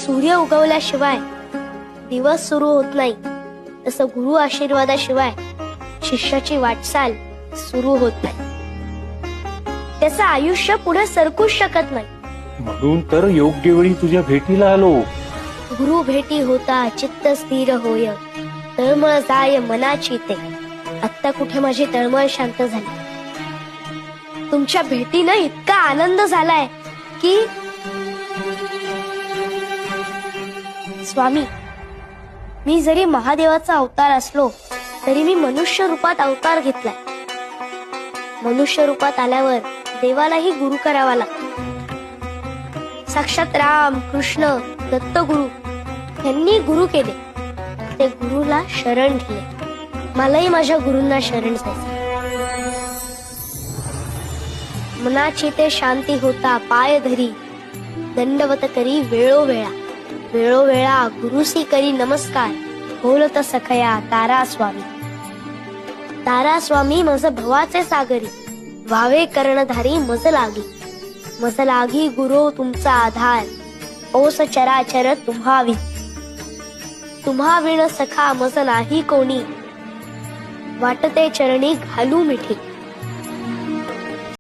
सूर्य उगवल्याशिवाय दिवस सुरू होत नाही, तसं गुरु आशीर्वादाशिवाय शिष्याची वाटचाल सुरू होत नाही. त्याचं आयुष्य पुढे सरकूच शकत नाही. म्हणून तर योग्य वेळी तुझ्या भेटीला आलो. गुरु भेटी होता चित्त स्थिर होय, तळमळ जाय मनाची ते. आता कुठे माझी तळमळ शांत झाली. तुमच्या भेटीनं इतका आनंद झालाय की स्वामी, मी जरी महादेवाचा अवतार असलो तरी मी मनुष्य रूपात अवतार घेतलाय. मनुष्य रूपात आल्यावर देवालाही गुरु करावा लागतो. साक्षात राम कृष्ण दत्तगुरु यांनी गुरु केले. ते गुरुला शरण गेले. मलाही माझ्या गुरूंना शरण जायचं. मनाची ते शांती होता पाय धरी, दंडवत करी वेळोवेळा. वेळोवेळा गुरुसी करी नमस्कार, बोलत सखया तारा स्वामी. तारा स्वामी मज भवाचे सागरी, व्हावे कर्णधारी मज लागी. मज लागी गुरु तुमचा आधार, ओस चराचर तुम्हावी. तुम्हा विण सखा मज नाही कोणी, वाटते चरणी घालू मिठी.